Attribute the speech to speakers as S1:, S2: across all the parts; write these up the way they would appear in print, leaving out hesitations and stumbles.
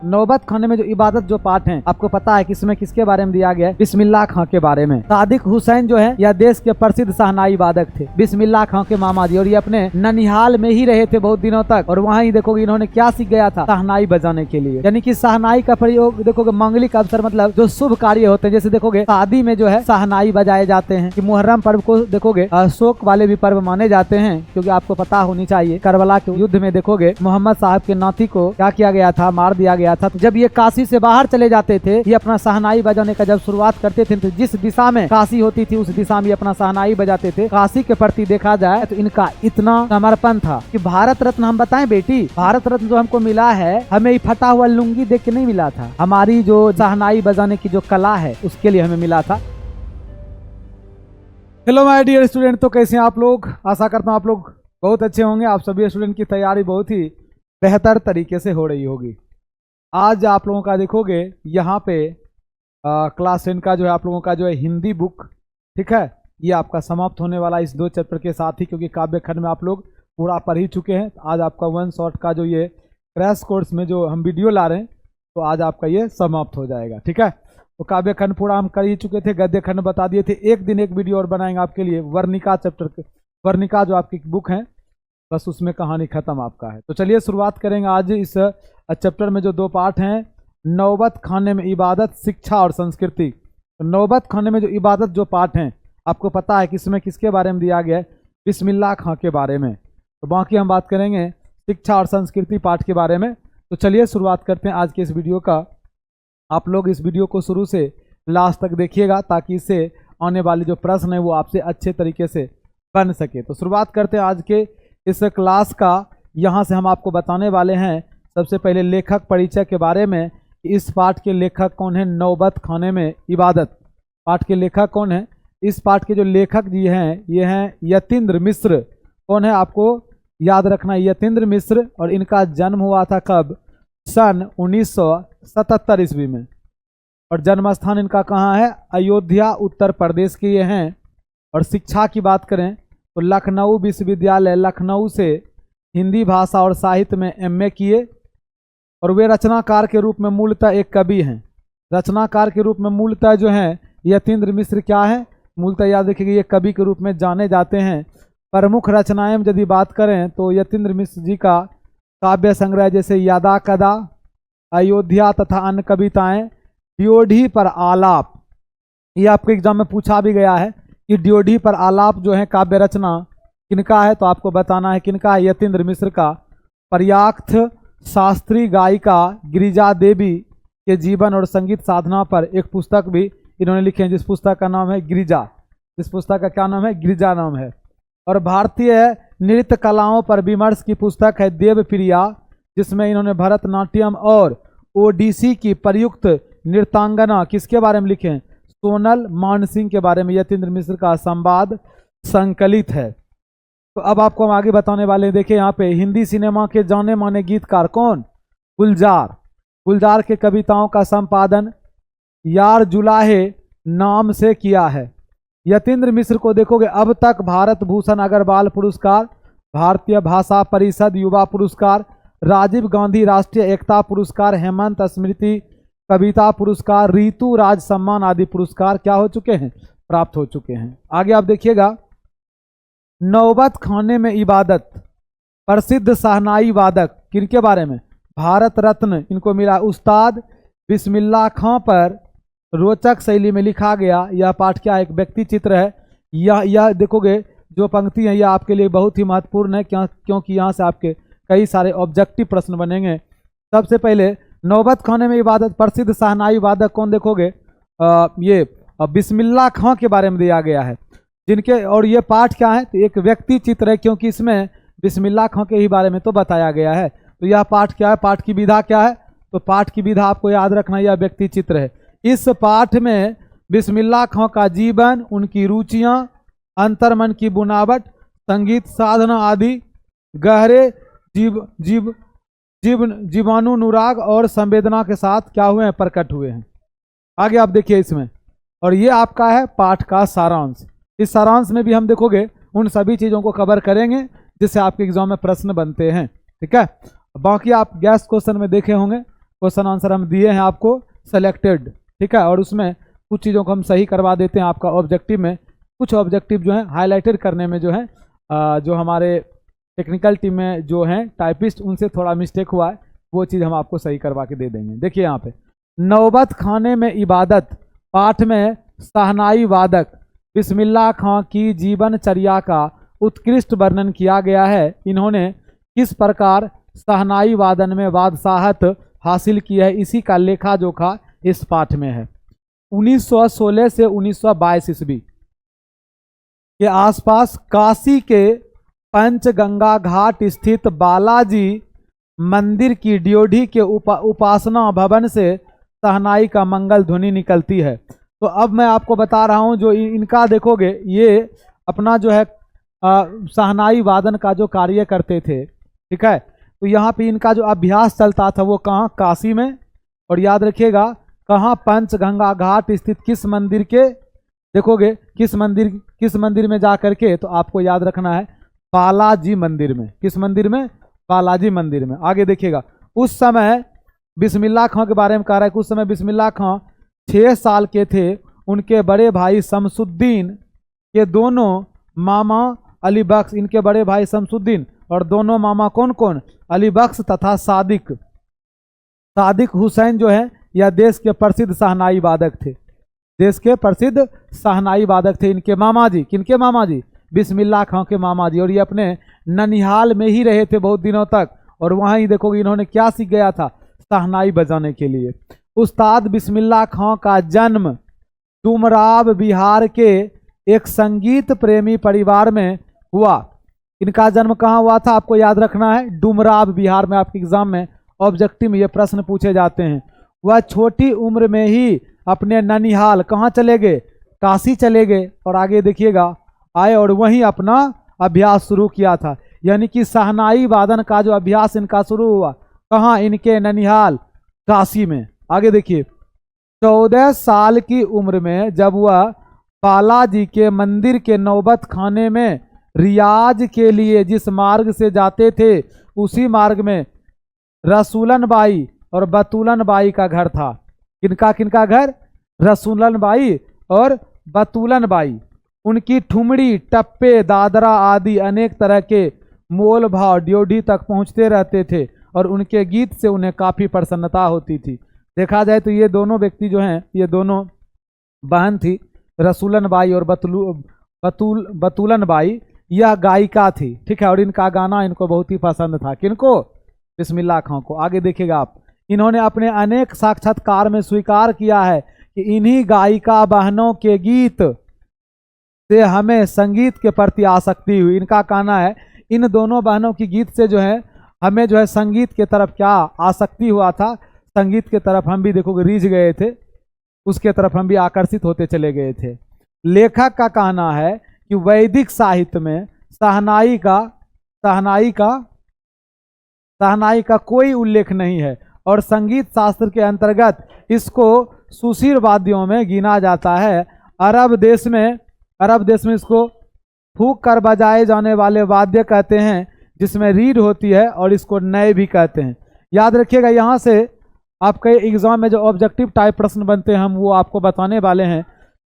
S1: नौबत खाने में जो इबादत जो पाठ है, आपको पता है कि इसमें किसके बारे में दिया गया है? बिस्मिल्लाह खां के बारे में। सादिक हुसैन जो है यह देश के प्रसिद्ध शहनाई वादक थे, बिस्मिल्लाह खां के मामा जी, और ये अपने ननिहाल में ही रहे थे बहुत दिनों तक। और वहाँ ही देखोगे इन्होंने क्या सीख गया था? शहनाई बजाने के लिए। यानी कि शहनाई का प्रयोग देखोगे मांगलिक अवसर, मतलब जो शुभ कार्य होते हैं, जैसे देखोगे शादी में जो है शहनाई बजाए जाते हैं। कि मुहर्रम पर्व को देखोगे शोक वाले भी पर्व माने जाते हैं, क्योंकि आपको पता होनी चाहिए करबला के युद्ध में देखोगे मोहम्मद साहब के नाती को क्या किया गया था? मार दिया गया था। जब ये काशी से बाहर चले जाते थे, ये अपना शहनाई बजाने का जब शुरुआत करते थे, तो जिस दिशा में काशी होती थी उस दिशा में अपना शहनाई बजाते थे। काशी के प्रति देखा जाए तो इनका इतना समर्पण था कि भारत रत्न, हम बताएं बेटी, भारत रत्न जो हमको मिला है, हमें फटा हुआ लुंगी देख के नहीं मिला था, हमारी जो शहनाई बजाने की जो कला है उसके लिए हमें मिला था। हेलो माय डियर स्टूडेंट, तो कैसे हैं आप लोग? आशा करता हूँ आप लोग बहुत अच्छे होंगे। आप सभी स्टूडेंट की तैयारी बहुत ही बेहतर तरीके से हो रही होगी। आज आप लोगों का देखोगे यहाँ पे क्लास 10 का जो है आप लोगों का जो है हिंदी बुक, ठीक है, ये आपका समाप्त होने वाला इस 2 चैप्टर के साथ ही, क्योंकि काव्य खंड में आप लोग पूरा पढ़ ही चुके हैं। आज आपका 1 शॉट का जो ये क्रैश कोर्स में जो हम वीडियो ला रहे हैं, तो आज आपका ये समाप्त हो जाएगा, ठीक है। तो काव्य खंड पूरा हम कर ही चुके थे, गद्य खंड बता दिए थे। एक दिन एक वीडियो और बनाएंगे आपके लिए वर्णिका चैप्टर, वर्णिका जो आपकी बुक है, बस उसमें कहानी खत्म आपका है। तो चलिए शुरुआत करेंगे आज इस चैप्टर में जो 2 पार्ट हैं, नौबत खाने में इबादत, शिक्षा और संस्कृति। तो नौबत खाने में जो इबादत जो पार्ट हैं, आपको पता है कि इसमें किसके बारे में दिया गया है? बिस्मिल्लाह खां के बारे में। तो बाकी हम बात करेंगे शिक्षा और संस्कृति पार्ट के बारे में। तो चलिए शुरुआत करते हैं आज के इस वीडियो का। आप लोग इस वीडियो को शुरू से लास्ट तक देखिएगा, ताकि इससे आने वाले जो प्रश्न है वो आपसे अच्छे तरीके से बन सके। तो शुरुआत करते हैं आज के इस क्लास का। यहाँ से हम आपको बताने वाले हैं सबसे पहले लेखक परिचय के बारे में। इस पाठ के लेखक कौन है? नौबत खाने में इबादत पाठ के लेखक कौन है? इस पाठ के जो लेखक जी हैं ये हैं यतीन्द्र मिश्र। कौन है? आपको याद रखना, यतीन्द्र मिश्र। और इनका जन्म हुआ था कब? सन 1977 ईस्वी में। और जन्म स्थान इनका कहाँ है? अयोध्या, उत्तर प्रदेश के ये हैं। और शिक्षा की बात करें तो लखनऊ विश्वविद्यालय लखनऊ से हिंदी भाषा और साहित्य में MA किए। और वे रचनाकार के रूप में मूलतः एक कवि हैं। रचनाकार के रूप में मूलतः जो हैं यतीन्द्र मिश्र क्या है? मूलतः याद रखिएगा, ये कवि के रूप में जाने जाते हैं। प्रमुख रचनाएं यदि बात करें तो यतीन्द्र मिश्र जी का काव्य संग्रह जैसे यादा कदा, अयोध्या तथा अन्य कविताएं, ड्योढ़ी पर आलाप, ये आपके एग्जाम में पूछा भी गया है कि ड्योढ़ी पर आलाप जो है काव्य रचना किनका है? तो आपको बताना है किनका है? यतीन्द्र मिश्र का। पर्याप्त शास्त्रीय गायिका गिरिजा देवी के जीवन और संगीत साधना पर एक पुस्तक भी इन्होंने लिखे हैं, जिस पुस्तक का नाम है गिरिजा। इस पुस्तक का क्या नाम है? गिरिजा नाम है। और भारतीय नृत्य कलाओं पर विमर्श की पुस्तक है देवप्रिया, जिसमें इन्होंने भरतनाट्यम और ओडिसी की प्रयुक्त नृत्यांगना किसके बारे में लिखे हैं? सोनल मानसिंह के बारे में यतीन्द्र मिश्र का संवाद संकलित है। तो अब आपको हम आगे बताने वाले हैं। देखिए यहाँ पे हिंदी सिनेमा के जाने माने गीतकार कौन? गुलजार। गुलजार के कविताओं का संपादन यार जुलाहे नाम से किया है। यतीन्द्र मिश्र को देखोगे अब तक भारत भूषण अग्रवाल पुरस्कार, भारतीय भाषा परिषद युवा पुरस्कार, राजीव गांधी राष्ट्रीय एकता पुरस्कार, हेमंत स्मृति कविता पुरस्कार, ऋतु राज सम्मान आदि पुरस्कार क्या हो चुके हैं? प्राप्त हो चुके हैं। आगे आप देखिएगा, नौबत खाने में इबादत, प्रसिद्ध शहनाई वादक किनके बारे में? भारत रत्न इनको मिला। उस्ताद बिस्मिल्लाह खां पर रोचक शैली में लिखा गया यह पाठ क्या? एक व्यक्ति चित्र है। यह देखोगे जो पंक्ति है यह आपके लिए बहुत ही महत्वपूर्ण है, क्योंकि यहाँ से आपके कई सारे ऑब्जेक्टिव प्रश्न बनेंगे। सबसे पहले नौबत खाने में इबादत प्रसिद्ध शहनाई वादक कौन? देखोगे ये बिस्मिल्लाह खां के बारे में दिया गया है, जिनके, और ये पाठ क्या है? तो एक व्यक्ति चित्र है, क्योंकि इसमें बिस्मिल्लाह खां के ही बारे में तो बताया गया है। तो यह पाठ क्या है? पाठ की विधा क्या है? तो पाठ की विधा आपको याद रखना, यह व्यक्ति चित्र है। इस पाठ में बिस्मिल्लाह खां का जीवन, उनकी रुचियां, अंतर्मन की बुनावट, संगीत साधना आदि गहरे जीवानुराग और संवेदना के साथ क्या हुए हैं? प्रकट हुए हैं। आगे आप देखिए इसमें, और ये आपका है पाठ का सारांश। इस सारांश में भी हम देखोगे उन सभी चीज़ों को कवर करेंगे जिससे आपके एग्जाम में प्रश्न बनते हैं, ठीक है। बाकी आप गैस क्वेश्चन में देखे होंगे क्वेश्चन आंसर हम दिए हैं आपको सेलेक्टेड, ठीक है, और उसमें कुछ चीज़ों को हम सही करवा देते हैं। आपका ऑब्जेक्टिव में कुछ ऑब्जेक्टिव जो है हाईलाइटेड करने में जो है जो हमारे टेक्निकल टीम में जो हैं टाइपिस्ट, उनसे थोड़ा मिस्टेक हुआ है, वो चीज़ हम आपको सही करवा के दे देंगे। देखिए यहाँ पे नौबत खाने में इबादत पाठ में शहनाई वादक बिस्मिल्लाह खां की जीवनचर्या का उत्कृष्ट वर्णन किया गया है। इन्होंने किस प्रकार शहनाई वादन में बादशाहत हासिल की है, इसी का लेखा जोखा इस पाठ में है। 1916 से 1922 ईस्वी के आसपास काशी के पंचगंगा घाट स्थित बालाजी मंदिर की ड्योढ़ी के उपासना भवन से शहनाई का मंगल ध्वनि निकलती है। तो अब मैं आपको बता रहा हूं, जो इनका देखोगे ये अपना जो है शहनाई वादन का जो कार्य करते थे, ठीक है, तो यहाँ पे इनका जो अभ्यास चलता था वो कहाँ, काशी में, और याद रखिएगा कहाँ, पंचगंगा घाट स्थित किस मंदिर के, देखोगे किस मंदिर में जा करके, तो आपको याद रखना है बालाजी मंदिर में। किस मंदिर में? बालाजी मंदिर में। आगे देखिएगा उस समय बिस्मिल्लाह खां के बारे में कह रहा है कि उस समय बिस्मिल्लाह खां 6 साल के थे। उनके बड़े भाई शमसुद्दीन के दोनों मामा अली बख्श, इनके बड़े भाई शमसुद्दीन और दोनों मामा कौन कौन, अली बख्श तथा सादिक हुसैन जो है यह देश के प्रसिद्ध शहनाई वादक थे। देश के प्रसिद्ध शहनाई वादक थे इनके मामा जी। किनके मामा जी? बिस्मिल्लाह खां के मामा जी। और ये अपने ननिहाल में ही रहे थे बहुत दिनों तक, और वहाँ ही देखोगे इन्होंने क्या सीख गया था, शहनाई बजाने के लिए। उस्ताद बिस्मिल्लाह खां का जन्म डुमराव बिहार के एक संगीत प्रेमी परिवार में हुआ। इनका जन्म कहाँ हुआ था, आपको याद रखना है, डुमराव बिहार में। आपके एग्जाम में ऑब्जेक्टिव में ये प्रश्न पूछे जाते हैं। वह छोटी उम्र में ही अपने ननिहाल कहाँ चले गए, काशी चले गए, और आगे देखिएगा आए और वहीं अपना अभ्यास शुरू किया था। यानी कि शहनाई वादन का जो अभ्यास इनका शुरू हुआ कहाँ, इनके ननिहाल काशी में। आगे देखिए 14 साल की उम्र में जब वह बालाजी के मंदिर के नौबत खाने में रियाज के लिए जिस मार्ग से जाते थे, उसी मार्ग में रसूलन बाई और बतूलन बाई का घर था। किनका घर? रसूलन बाई और बतूलन बाई। उनकी ठुमड़ी, टप्पे, दादरा आदि अनेक तरह के मोल भाव ड्योढ़ी तक पहुंचते रहते थे, और उनके गीत से उन्हें काफ़ी प्रसन्नता होती थी। देखा जाए तो ये दोनों व्यक्ति जो हैं, ये दोनों बहन थी, रसूलन बाई और बतूलन बाई, यह गायिका थी, ठीक है, और इनका गाना इनको बहुत ही पसंद था। किनको? बिस्मिल्लाह खां को। आगे देखिएगा आप, इन्होंने अपने अनेक साक्षात्कार में स्वीकार किया है कि इन्हीं गायिका बहनों के गीत से हमें संगीत के प्रति आसक्ति हुई। इनका कहना है इन दोनों बहनों की गीत से जो है हमें जो है संगीत के तरफ क्या आसक्ति हुआ था, संगीत के तरफ हम भी देखोगे रीझ गए थे, उसके तरफ हम भी आकर्षित होते चले गए थे। लेखक का कहना है कि वैदिक साहित्य में शहनाई का कोई उल्लेख नहीं है, और संगीत शास्त्र के अंतर्गत इसको सुशील वाद्यों में गिना जाता है। अरब देश में इसको फूंक कर बजाए जाने वाले वाद्य कहते हैं, जिसमें रीड होती है, और इसको नए भी कहते हैं। याद रखिएगा, यहाँ से आपके एग्जाम में जो ऑब्जेक्टिव टाइप प्रश्न बनते हैं हम वो आपको बताने वाले हैं।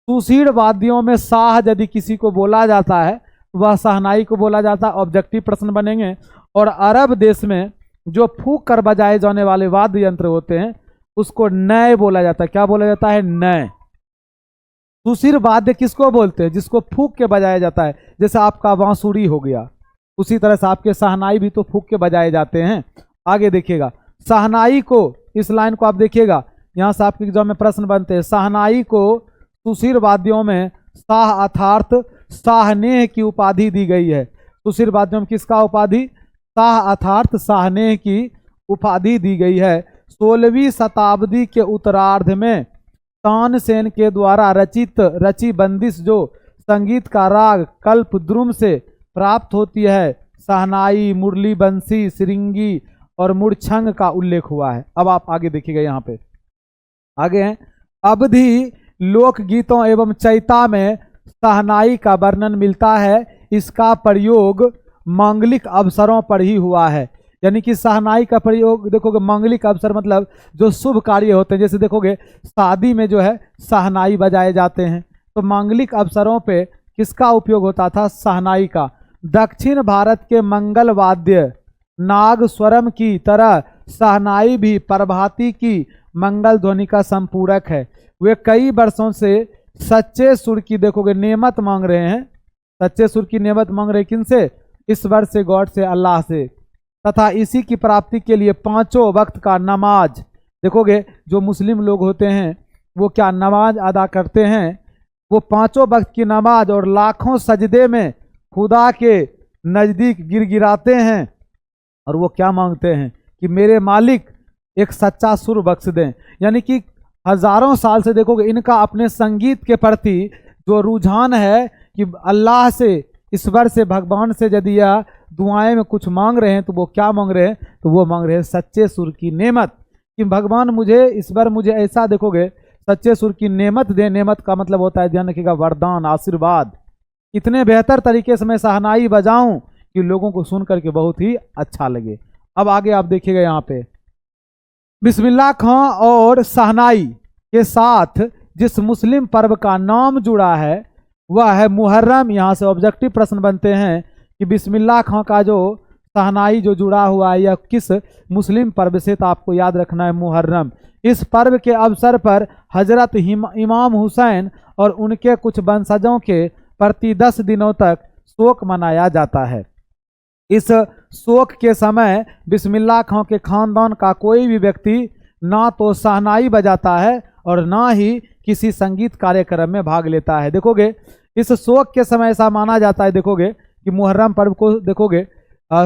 S1: सुशील वाद्यों में शाह यदि किसी को बोला जाता है, वह शहनाई को बोला जाता है, ऑब्जेक्टिव प्रश्न बनेंगे। और अरब देश में जो फूंक कर बजाए जाने वाले वाद्य यंत्र होते हैं उसको नए बोला जाता है। क्या बोला जाता है? नए। सुशील वाद्य किसको बोलते हैं? जिसको फूंक के बजाया जाता है, जैसे आपका बांसुरी हो गया, उसी तरह से आपके शहनाई भी तो फूंक के बजाए जाते हैं। आगे देखिएगा, शहनाई को, इस लाइन को आप देखिएगा, यहाँ से आपके एग्जाम में प्रश्न बनते हैं। शहनाई को सुशील वाद्यों में शाह अर्थात शाहनेह की उपाधि दी गई है। सुशील वाद्यों में किसका उपाधि? शाह अर्थात शाहनेह की उपाधि दी गई है। 16वीं शताब्दी के उत्तरार्ध में तानसेन के द्वारा रची बंदिश जो संगीत का राग कल्पद्रुम से प्राप्त होती है, शहनाई, मुरली, बंसी, सिरिंगी और मुरछंग का उल्लेख हुआ है। अब आप आगे देखिएगा, यहाँ पे आगे हैं अवधि लोकगीतों एवं चैता में शहनाई का वर्णन मिलता है। इसका प्रयोग मांगलिक अवसरों पर ही हुआ है। यानी कि शहनाई का प्रयोग देखोगे मांगलिक अवसर मतलब जो शुभ कार्य होते हैं, जैसे देखोगे शादी में जो है शहनाई बजाए जाते हैं, तो मांगलिक अवसरों पे किसका उपयोग होता था? शहनाई का। दक्षिण भारत के मंगल वाद्य नाग स्वरम की तरह शहनाई भी प्रभाती की मंगल ध्वनि का संपूरक है। वे कई वर्षों से सच्चे सुर की देखोगे नेमत मांग रहे हैं, सच्चे सुर की नेमत मांग रहे किनसे? ईश्वर से, गॉड से, अल्लाह से, तथा इसी की प्राप्ति के लिए पांचों वक्त का नमाज, देखोगे जो मुस्लिम लोग होते हैं वो क्या नमाज अदा करते हैं, वो पांचों वक्त की नमाज और लाखों सजदे में खुदा के नज़दीक गिड़गिड़ाते हैं, और वो क्या मांगते हैं कि मेरे मालिक एक सच्चा सुर बख्श दें। यानी कि हजारों साल से देखोगे इनका अपने संगीत के प्रति जो रुझान है कि अल्लाह से, ईश्वर से, भगवान से यदि यह दुआएं में कुछ मांग रहे हैं तो वो क्या मांग रहे हैं? तो वो मांग रहे हैं सच्चे सुर की नेमत, कि भगवान मुझे, ईश्वर मुझे ऐसा देखोगे सच्चे सुर की नेमत दे। नेमत का मतलब होता है, ध्यान रखिएगा, वरदान, आशीर्वाद। इतने बेहतर तरीके से मैं शहनाई बजाऊं कि लोगों को सुन करके बहुत ही अच्छा लगे। अब आगे आप देखिएगा यहाँ पे बिस्मिल्लाह खां और शहनाई के साथ जिस मुस्लिम पर्व का नाम जुड़ा है वह है मुहर्रम। यहाँ से ऑब्जेक्टिव प्रश्न बनते हैं कि बिस्मिल्लाह खां का जो शहनाई जो जुड़ा हुआ है यह किस मुस्लिम पर्व से? तो आपको याद रखना है मुहर्रम। इस पर्व के अवसर पर हजरत इमाम हुसैन और उनके कुछ वंशजों के प्रति 10 दिनों तक शोक मनाया जाता है। इस शोक के समय बिस्मिल्लाह खां के खानदान का कोई भी व्यक्ति ना तो शहनाई बजाता है और ना ही किसी संगीत कार्यक्रम में भाग लेता है। देखोगे इस शोक के समय ऐसा माना जाता है, देखोगे कि मुहर्रम पर्व को देखोगे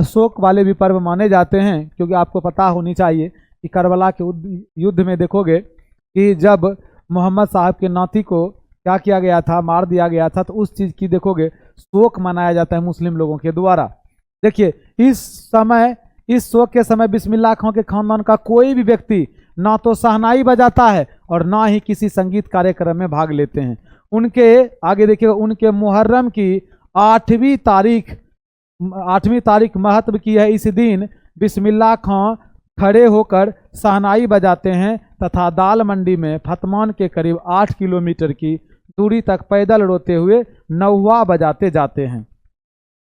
S1: शोक वाले भी पर्व माने जाते हैं, क्योंकि आपको पता होनी चाहिए कि करबला के युद्ध में देखोगे कि जब मोहम्मद साहब के नाती को क्या किया गया था? मार दिया गया था। तो उस चीज़ की देखोगे शोक मनाया जाता है मुस्लिम लोगों के द्वारा। देखिए इस शोक के समय बिस्मिल्लाह खां के खानदान का कोई भी व्यक्ति ना तो शहनाई बजाता है और ना ही किसी संगीत कार्यक्रम में भाग लेते हैं। उनके आगे देखिएगा, उनके मुहर्रम की 8वीं तारीख महत्व की है। इस दिन बिस्मिल्लाह खां खड़े होकर शहनाई बजाते हैं तथा दाल मंडी में फतमान के करीब 8 किलोमीटर की दूरी तक पैदल रोते हुए नौवा बजाते जाते हैं।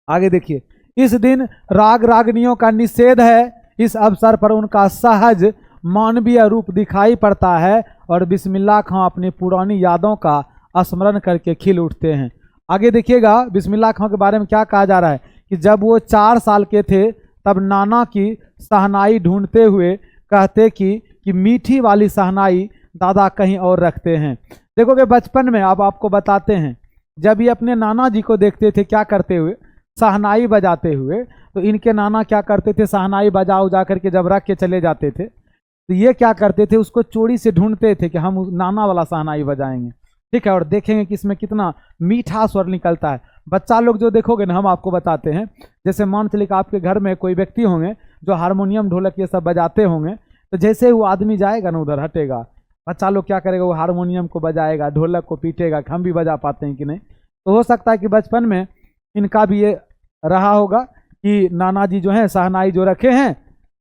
S1: आगे देखिए, इस दिन राग रागनियों का निषेध है। इस अवसर पर उनका सहज मानवीय रूप दिखाई पड़ता है और बिस्मिल्लाह खां अपनी पुरानी यादों का स्मरण करके खिल उठते हैं। आगे देखिएगा बिस्मिल्लाह खां के बारे में क्या कहा जा रहा है कि जब वो 4 साल के थे तब नाना की शहनाई ढूंढते हुए कहते कि मीठी वाली शहनाई दादा कहीं और रखते हैं। देखोगे बचपन में अब आपको बताते हैं, जब ये अपने नाना जी को देखते थे क्या करते हुए? शहनाई बजाते हुए। तो इनके नाना क्या करते थे? शहनाई बजा उजा करके जब रख के चले जाते थे तो ये क्या करते थे? उसको चोरी से ढूंढते थे कि हम नाना वाला शहनाई बजाएंगे, ठीक है, और देखेंगे कि इसमें कितना मीठा स्वर निकलता है। बच्चा लोग जो देखोगे ना, हम आपको बताते हैं, जैसे मान चलिए कि आपके घर में कोई व्यक्ति होंगे जो हारमोनियम ढोलक ये सब बजाते होंगे, तो जैसे ही वो आदमी जाएगा ना उधर हटेगा, बच्चा लोग क्या करेगा? वो हारमोनियम को बजाएगा, ढोलक को पीटेगा कि हम भी बजा पाते हैं कि नहीं। तो हो सकता है कि बचपन में इनका भी ये रहा होगा कि नाना जी जो है शहनाई जो रखे हैं,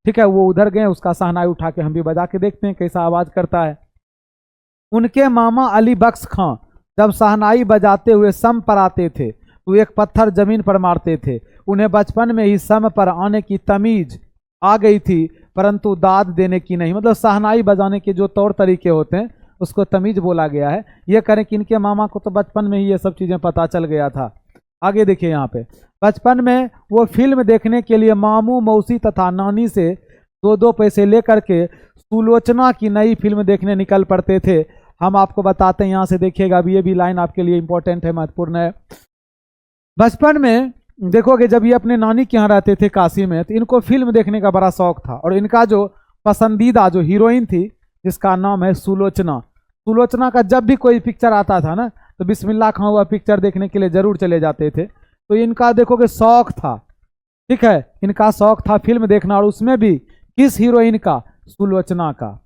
S1: ठीक है, वो उधर गए, उसका शहनाई उठा के हम भी बजा के देखते हैं कैसा आवाज़ करता है। उनके मामा अली बख्श खां जब शहनाई बजाते हुए सम पर आते थे तो एक पत्थर जमीन पर मारते थे। उन्हें बचपन में ही सम पर आने की तमीज आ गई थी, परंतु दाद देने की नहीं। मतलब शहनाई बजाने के जो तौर तरीके होते हैं उसको तमीज बोला गया है। ये करें कि इनके मामा को तो बचपन में ही ये सब चीज़ें पता चल गया था। आगे देखिए यहाँ पे, बचपन में वो फिल्म देखने के लिए मामू मौसी तथा नानी से 2-2 पैसे लेकर के सुलोचना की नई फिल्म देखने निकल पड़ते थे। हम आपको बताते हैं, यहाँ से देखिएगा, अभी ये भी लाइन आपके लिए इंपॉर्टेंट है, महत्वपूर्ण है। बचपन में देखोगे जब ये अपने नानी के यहाँ रहते थे काशी में, तो इनको फिल्म देखने का बड़ा शौक था और इनका जो पसंदीदा जो हीरोइन थी जिसका नाम है सुलोचना, सुलोचना का जब भी कोई पिक्चर आता था ना तो बिस्मिल्लाह खां वह पिक्चर देखने के लिए जरूर चले जाते थे। तो इनका देखोगे शौक था, ठीक है, इनका शौक था फिल्म देखना, और उसमें भी किस हीरोइन का? सुलोचना का।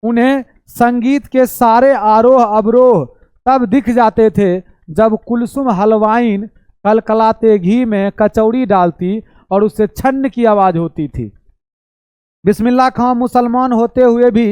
S1: उन्हें संगीत के सारे आरोह अवरोह तब दिख जाते थे जब कुलसुम हलवाइन कलकलाते घी में कचौड़ी डालती और उससे छन्न की आवाज़ होती थी। बिस्मिल्लाह खां मुसलमान होते हुए भी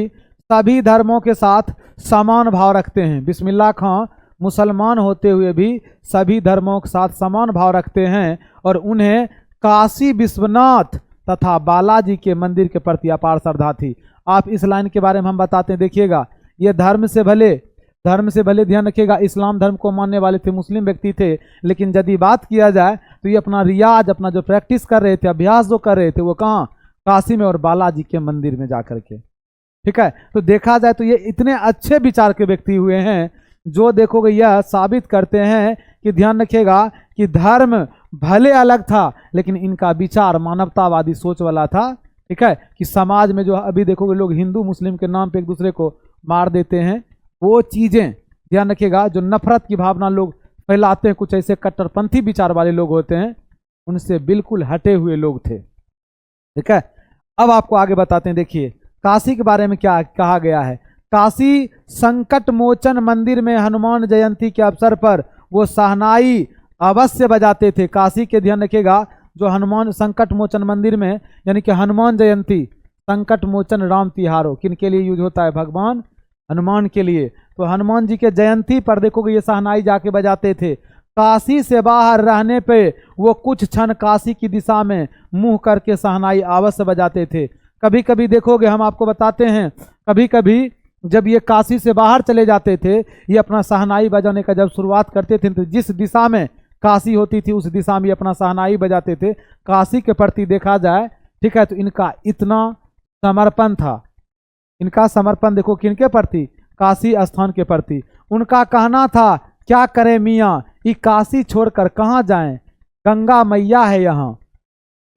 S1: सभी धर्मों के साथ समान भाव रखते हैं। बिस्मिल्लाह खां मुसलमान होते हुए भी सभी धर्मों के साथ समान भाव रखते हैं और उन्हें काशी विश्वनाथ तथा बालाजी के मंदिर के प्रति अपार श्रद्धा थी। आप इस लाइन के बारे में हम बताते हैं, देखिएगा, ये धर्म से भले ध्यान रखिएगा, इस्लाम धर्म को मानने वाले थे, मुस्लिम व्यक्ति थे, लेकिन यदि बात किया जाए तो ये अपना रियाज, अपना जो प्रैक्टिस कर रहे थे, अभ्यास जो कर रहे थे, वो कहाँ? काशी में और बालाजी के मंदिर में जाकर के। ठीक है, तो देखा जाए तो ये इतने अच्छे विचार के व्यक्ति हुए हैं जो देखोगे यह साबित करते हैं कि ध्यान रखिएगा कि धर्म भले अलग था लेकिन इनका विचार मानवतावादी सोच वाला था। ठीक है, कि समाज में जो अभी देखोगे लोग हिंदू मुस्लिम के नाम पे एक दूसरे को मार देते हैं, वो चीज़ें ध्यान रखिएगा, जो नफरत की भावना लोग फैलाते हैं, कुछ ऐसे कट्टरपंथी विचार वाले लोग होते हैं, उनसे बिल्कुल हटे हुए लोग थे। ठीक है, अब आपको आगे बताते हैं। देखिए काशी के बारे में क्या कहा गया है। काशी संकट मोचन मंदिर में हनुमान जयंती के अवसर पर वो शहनाई अवश्य बजाते थे। काशी के ध्यान रखिएगा, जो हनुमान संकट मोचन मंदिर में, यानी कि हनुमान जयंती, संकट मोचन राम तिहारो किन के लिए यूज होता है? भगवान हनुमान के लिए। तो हनुमान जी के जयंती पर देखोगे ये शहनाई जाके बजाते थे। काशी से बाहर रहने पे वो कुछ क्षण काशी की दिशा में मुंह करके शहनाई अवश्य बजाते थे। कभी कभी देखोगे, हम आपको बताते हैं, कभी कभी जब ये काशी से बाहर चले जाते थे, ये अपना शहनाई बजाने का जब शुरुआत करते थे तो जिस दिशा में काशी होती थी उस दिशा में अपना शहनाई बजाते थे। काशी के प्रति देखा जाए, ठीक है, तो इनका इतना समर्पण था। इनका समर्पण देखो किनके प्रति? काशी स्थान के प्रति। उनका कहना था, क्या करें मियाँ, ये काशी छोड़कर कहाँ जाएं, गंगा मैया है यहाँ।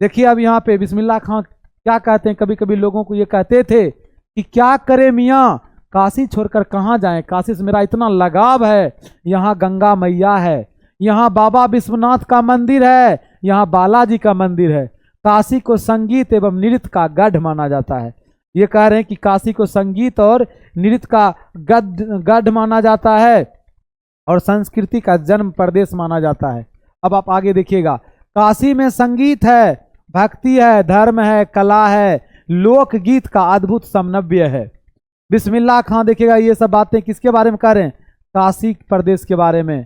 S1: देखिए अब यहाँ पे बिस्मिल्लाह खां क्या कहते हैं, कभी कभी लोगों को ये कहते थे कि क्या करें मियाँ, काशी छोड़कर कहाँ जाएं, काशी से मेरा इतना लगाव है, यहाँ गंगा मैया है, यहाँ बाबा विश्वनाथ का मंदिर है, यहाँ बालाजी का मंदिर है। काशी को संगीत एवं नृत्य का गढ़ माना जाता है। ये कह रहे हैं कि काशी को संगीत और नृत्य का गढ़ माना जाता है और संस्कृति का जन्म प्रदेश माना जाता है। अब आप आगे देखिएगा, काशी में संगीत है, भक्ति है, धर्म है, कला है, लोकगीत का अद्भुत समन्वय है। बिस्मिल्लाह खां देखिएगा ये सब बातें किसके बारे में कह रहे हैं? काशी प्रदेश के बारे में।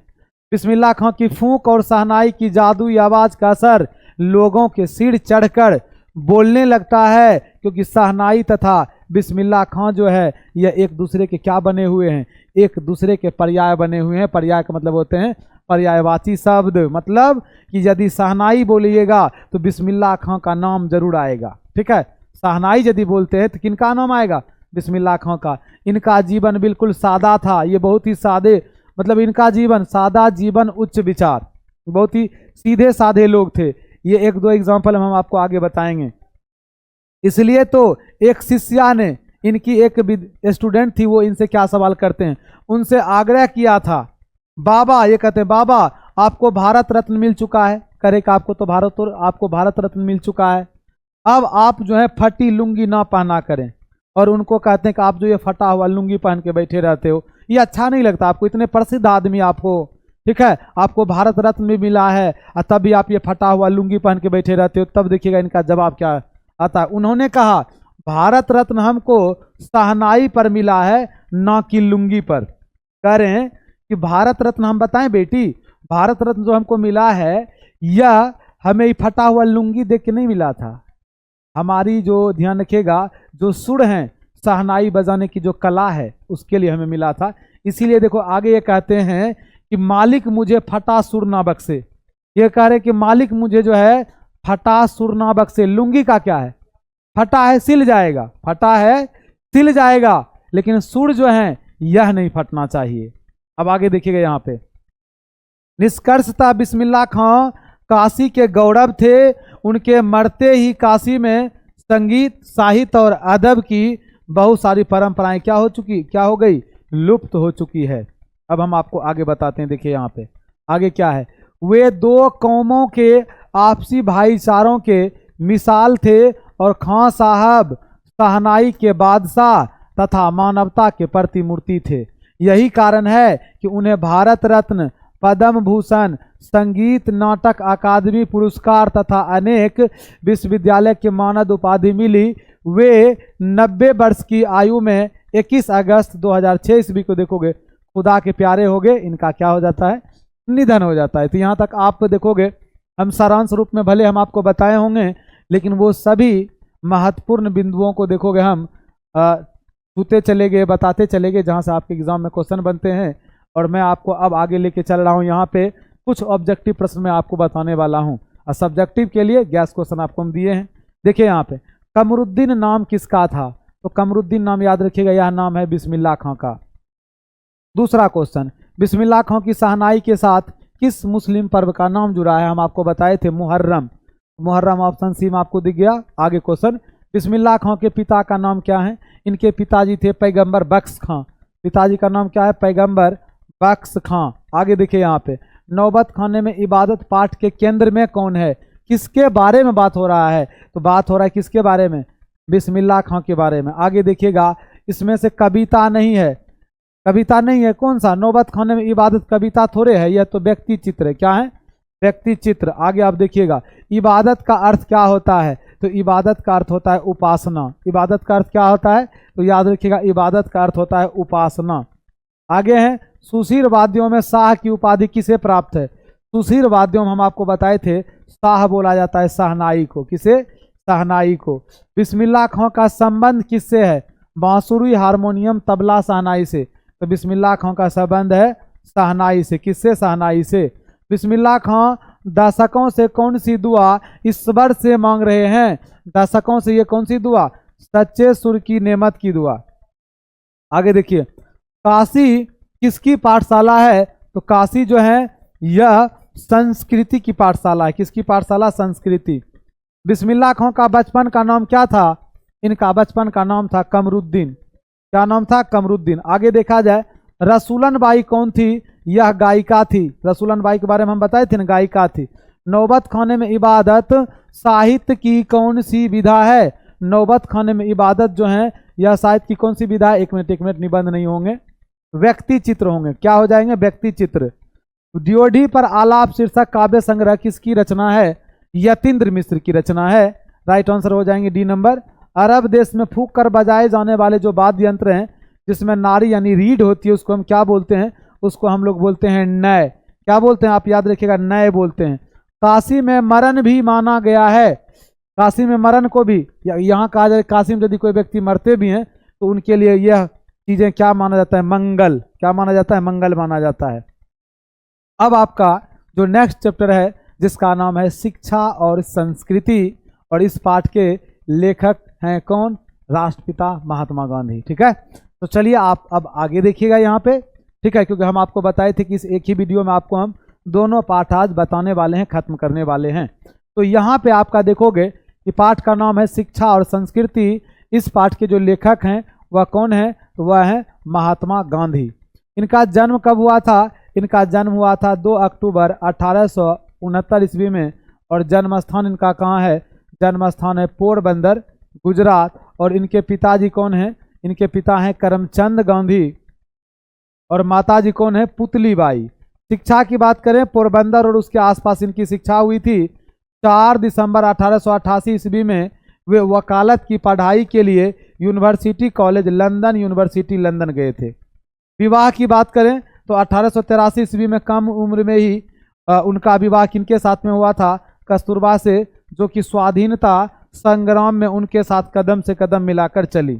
S1: बिस्मिल्लाह खां की फूंक और शहनाई की जादुई आवाज का असर लोगों के सिर चढ़कर बोलने लगता है, क्योंकि शहनाई तथा बिस्मिल्लाह खां जो है यह एक दूसरे के क्या बने हुए हैं? एक दूसरे के पर्याय बने हुए हैं। पर्याय का मतलब होते हैं पर्यायवाची शब्द, मतलब कि यदि शहनाई बोलिएगा तो बिस्मिल्लाह खां का नाम जरूर आएगा। ठीक है, शहनाई यदि बोलते हैं तो किनका नाम आएगा? बिस्मिल्लाह खां का। इनका जीवन बिल्कुल सादा था, ये बहुत ही सादे, मतलब इनका जीवन सादा जीवन, उच्च विचार, बहुत ही सीधे साधे लोग थे। ये एक दो एग्जाम्पल हम आपको आगे बताएंगे। इसलिए तो एक शिष्या ने, इनकी एक स्टूडेंट थी, वो इनसे क्या सवाल करते हैं, उनसे आग्रह किया था, बाबा, ये कहते हैं बाबा आपको भारत रत्न मिल चुका है, करे का आपको भारत रत्न मिल चुका है, अब आप जो है फटी लुंगी ना पहना करें। और उनको कहते हैं कि आप जो ये फटा हुआ लुंगी पहन के बैठे रहते हो ये अच्छा नहीं लगता आपको, इतने प्रसिद्ध आदमी आप हो, ठीक है, आपको भारत रत्न भी मिला है और तब भी आप ये फटा हुआ लुंगी पहन के बैठे रहते हो। तब देखिएगा इनका जवाब क्या आता है। उन्होंने कहा भारत रत्न हमको शहनाई पर मिला है, ना कि लुंगी पर। कह रहे हैं कि भारत रत्न, हम बताएं बेटी, भारत रत्न जो हमको मिला है यह हमें फटा हुआ लुंगी देख के नहीं मिला था, हमारी जो ध्यान रखिएगा जो सुर हैं, शहनाई बजाने की जो कला है उसके लिए हमें मिला था। इसीलिए देखो आगे ये कहते हैं कि मालिक मुझे फटा सुर ना बख्शे। ये कह रहे कि मालिक मुझे जो है फटा सुर ना बख्शे। लुंगी का क्या है? फटा है सिल जाएगा, फटा है सिल जाएगा, लेकिन सुर जो है यह नहीं फटना चाहिए। अब आगे देखिएगा यहाँ पे, निष्कर्षतः बिस्मिल्लाह खां काशी के गौरव थे। उनके मरते ही काशी में संगीत, साहित्य और अदब की बहुत सारी परंपराएं क्या हो गई? लुप्त हो चुकी है। अब हम आपको आगे बताते हैं, देखिए यहाँ पे आगे क्या है। वे दो कौमों के आपसी भाईचारों के मिसाल थे और खां साहब शहनाई के बादशाह तथा मानवता के प्रतिमूर्ति थे। यही कारण है कि उन्हें भारत रत्न, पद्म भूषण, संगीत नाटक अकादमी पुरस्कार तथा अनेक विश्वविद्यालय के मानद उपाधि मिली। वे 90 वर्ष की आयु में 21 अगस्त 2006 ईस्वी को देखोगे खुदा के प्यारे हो गए, इनका क्या हो जाता है, निधन हो जाता है। तो यहाँ तक आप देखोगे हम सारांश रूप में भले हम आपको बताए होंगे, लेकिन वो सभी महत्वपूर्ण बिंदुओं को देखोगे हम छूते चले गए, बताते चले गए, जहाँ से आपके एग्जाम में क्वेश्चन बनते हैं। और मैं आपको अब आगे लेके चल रहा हूँ, यहाँ पे कुछ ऑब्जेक्टिव प्रश्न मैं आपको बताने वाला हूँ, और सब्जेक्टिव के लिए गैस क्वेश्चन आपको हम दिए हैं। देखिए यहाँ पे कमरुद्दीन नाम किसका था, तो कमरुद्दीन नाम याद रखिएगा, यह नाम है बिस्मिल्लाह खां का। दूसरा क्वेश्चन, बिस्मिल्लाह खां की शहनाई के साथ किस मुस्लिम पर्व का नाम जुड़ा है, हम आपको बताए थे मुहर्रम। मुहर्रम ऑप्शन सी में आपको दिख गया। आगे क्वेश्चन, बिस्मिल्लाह खां के पिता का नाम क्या है, इनके पिताजी थे पैगंबर बख्श खां। पिताजी का नाम क्या है, पैगंबर बख्श खां। आगे देखिए यहाँ पे नौबत खाने में इबादत पाठ के केंद्र में कौन है, किसके बारे में बात हो रहा है, तो बात हो रहा है किसके बारे में, बिस्मिल्लाह खां के बारे में। आगे देखिएगा इसमें से कविता नहीं है, कविता नहीं है, कौन सा, नौबत खाने में इबादत कविता थोड़े है, यह तो व्यक्ति चित्र है। क्या है, व्यक्ति चित्र। आगे आप देखिएगा इबादत का अर्थ क्या होता है, तो इबादत का अर्थ होता है उपासना। इबादत का अर्थ क्या होता है, तो याद रखिएगा इबादत का अर्थ होता है उपासना। आगे है सुशीर वाद्यों में शाह की उपाधि किसे प्राप्त है, सुशीर वाद्यों में हम आपको बताए थे शाह बोला जाता है शहनाई को, किसे, शहनाई को। बिस्मिल्लाह खां का संबंध किससे है, बांसुरी, हारमोनियम, तबला, शहनाई से, तो बिस्मिल्लाह खां का संबंध है शहनाई से, किससे, शहनाई से। बिस्मिल्लाह खां दर्शकों से कौन सी दुआ ईश्वर से मांग रहे हैं, दर्शकों से ये कौन सी दुआ, सच्चे सुर की नेमत की दुआ। आगे देखिए काशी किसकी पाठशाला है, तो काशी जो है यह संस्कृति की पाठशाला है, किसकी पाठशाला, संस्कृति। बिस्मिल्लाह खां का बचपन का नाम क्या था, इनका बचपन का नाम था कमरुद्दीन। क्या नाम था, कमरुद्दीन। आगे देखा जाए रसूलन बाई कौन थी, यह गायिका थी। रसूलन बाई के बारे में हम बताए थे ना, गायिका थी। नौबत खाने में इबादत साहित्य की कौन सी विधा है, नौबत खाने में इबादत जो है यह साहित्य की कौन सी विधा है, एक मिनट निबंध नहीं होंगे, व्यक्ति चित्र होंगे। क्या हो जाएंगे, व्यक्ति चित्र। ड्योढ़ी पर आलाप शीर्षक काव्य संग्रह किसकी रचना है, यतीन्द्र मिश्र की रचना है। राइट आंसर हो जाएंगे डी नंबर। अरब देश में फूंक कर बजाए जाने वाले जो वाद्य यंत्र हैं जिसमें नारी यानी रीढ़ होती है उसको हम क्या बोलते हैं, उसको हम लोग बोलते हैं नय। क्या बोलते हैं, आप याद रखिएगा, नय बोलते हैं। काशी में मरण भी माना गया है, काशी में मरण को भी, यहाँ कहा जाए काशी में यदि कोई व्यक्ति मरते भी हैं तो उनके लिए यह चीजें क्या माना जाता है, मंगल। क्या माना जाता है, मंगल माना जाता है। अब आपका जो नेक्स्ट चैप्टर है जिसका नाम है शिक्षा और संस्कृति, और इस पाठ के लेखक हैं कौन, राष्ट्रपिता महात्मा गांधी। ठीक है, तो चलिए आप अब आगे देखिएगा यहाँ पे। ठीक है, क्योंकि हम आपको बताए थे कि इस एक ही वीडियो में आपको हम दोनों पाठ आज बताने वाले हैं, खत्म करने वाले हैं। तो यहाँ पे आपका देखोगे कि पाठ का नाम है शिक्षा और संस्कृति। इस पाठ के जो लेखक हैं वह कौन है, तो वह है महात्मा गांधी। इनका जन्म कब हुआ था, इनका जन्म हुआ था 2 अक्टूबर 1869 ईस्वी में, और जन्म स्थान इनका कहाँ है, जन्म स्थान है पोरबंदर, गुजरात। और इनके पिताजी कौन हैं, इनके पिता हैं करमचंद गांधी, और माताजी कौन है, पुतलीबाई। शिक्षा की बात करें, पोरबंदर और उसके आसपास इनकी शिक्षा हुई थी। 4 दिसंबर 1888 ईस्वी में वे वकालत की पढ़ाई के लिए university college London, university London गए थे। विवाह की बात करें तो 1883 ईस्वी में कम उम्र में ही उनका विवाह किनके साथ में हुआ था, कस्तूरबा से, जो कि स्वाधीनता संग्राम में उनके साथ कदम से कदम मिलाकर चली।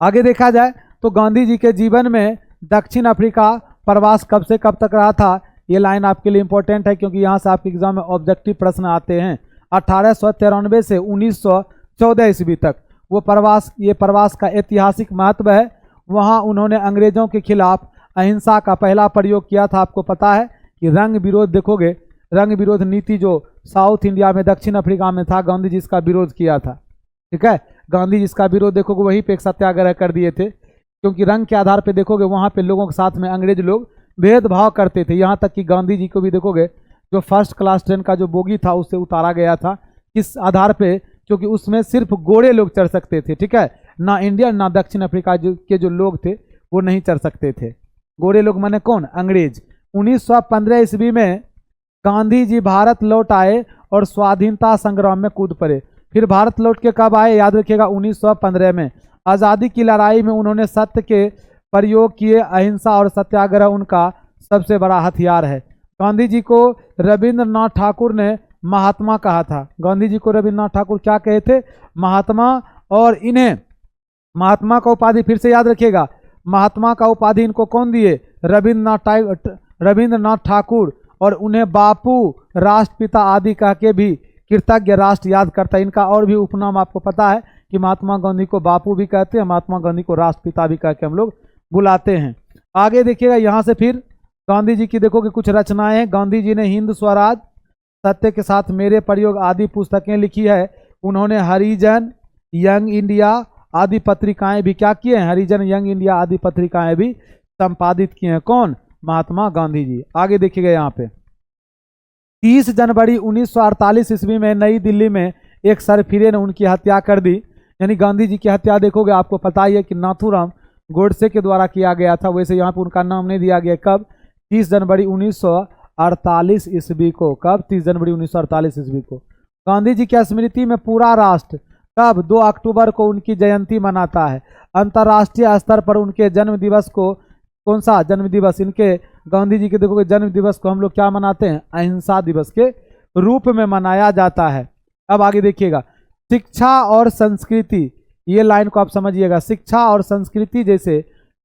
S1: आगे देखा जाए तो गांधी जी के जीवन में दक्षिण अफ्रीका प्रवास कब से कब तक रहा था, ये लाइन आपके लिए इंपॉर्टेंट है क्योंकि यहाँ से आपके एग्जाम में ऑब्जेक्टिव प्रश्न आते हैं। 1893 से 1914 ईस्वी तक ये प्रवास का ऐतिहासिक महत्व है। वहाँ उन्होंने अंग्रेजों के खिलाफ अहिंसा का पहला प्रयोग किया था। आपको पता है कि रंग विरोध, देखोगे रंग विरोध नीति जो साउथ इंडिया में, दक्षिण अफ्रीका में था, गांधी जी इसका विरोध किया था। ठीक है, गांधी जी इसका विरोध देखोगे वहीं पे एक सत्याग्रह कर दिए थे, क्योंकि रंग के आधार पे देखोगे वहाँ पे लोगों के साथ में अंग्रेज लोग भेदभाव करते थे। यहाँ तक कि गांधी जी को भी देखोगे जो फर्स्ट क्लास ट्रेन का जो बोगी था उससे उतारा गया था। किस आधार पे, क्योंकि उसमें सिर्फ गोरे लोग चढ़ सकते थे। ठीक है, ना इंडियन ना दक्षिण अफ्रीका के जो लोग थे वो नहीं चढ़ सकते थे। गोरे लोग माने कौन, अंग्रेज। 1915 ईस्वी में गांधी जी भारत लौट आए और स्वाधीनता संग्राम में कूद पड़े। फिर भारत लौट के कब आए, याद रखिएगा 1915 में। आज़ादी की लड़ाई में उन्होंने सत्य के प्रयोग किए, अहिंसा और सत्याग्रह उनका सबसे बड़ा हथियार है। गांधी जी को रविंद्रनाथ ठाकुर ने महात्मा कहा था। गांधी जी को रविंद्रनाथ ठाकुर क्या कहे थे, महात्मा। और इन्हें महात्मा का उपाधि फिर से याद रखिएगा, महात्मा का उपाधि इनको कौन दिए, रविंद्रनाथ ठाकुर। और उन्हें बापू, राष्ट्रपिता आदि कह के भी कृतज्ञ राष्ट्र याद करता है। इनका और भी उपनाम आपको पता है कि महात्मा गांधी को बापू भी कहते हैं, महात्मा गांधी को राष्ट्रपिता भी कह के हम लोग बुलाते हैं। आगे देखिएगा यहाँ से फिर गांधी जी की देखोगे कुछ रचनाएं हैं। गांधी जी ने हिंद स्वराज, सत्य के साथ मेरे प्रयोग आदि पुस्तकें लिखी है। उन्होंने हरिजन, यंग इंडिया आदि पत्रिकाएं भी क्या किए हैं, हरिजन, यंग इंडिया आदि पत्रिकाएं भी संपादित किए हैं। कौन, महात्मा गांधी जी। आगे देखिएगा यहाँ पे 30 जनवरी 1948 ईस्वी में नई दिल्ली में एक सरफिरे ने उनकी हत्या कर दी। यानी गांधी जी की हत्या देखोगे आपको पता ही है कि नाथूराम गोडसे के द्वारा किया गया था। वैसे यहाँ पे उनका नाम नहीं दिया गया। कब, 30 जनवरी 1948 ईस्वी को। कब, 30 जनवरी 1948 ईस्वी को। गांधी जी की स्मृति में पूरा राष्ट्र कब, 2 अक्टूबर को उनकी जयंती मनाता है। अंतर्राष्ट्रीय स्तर पर उनके जन्म दिवस को, कौन सा जन्म दिवस, इनके गांधी जी के देखोगे जन्म दिवस को हम लोग क्या मनाते हैं, अहिंसा दिवस के रूप में मनाया जाता है। अब आगे देखिएगा, शिक्षा और संस्कृति, ये लाइन को आप समझिएगा। शिक्षा और संस्कृति जैसे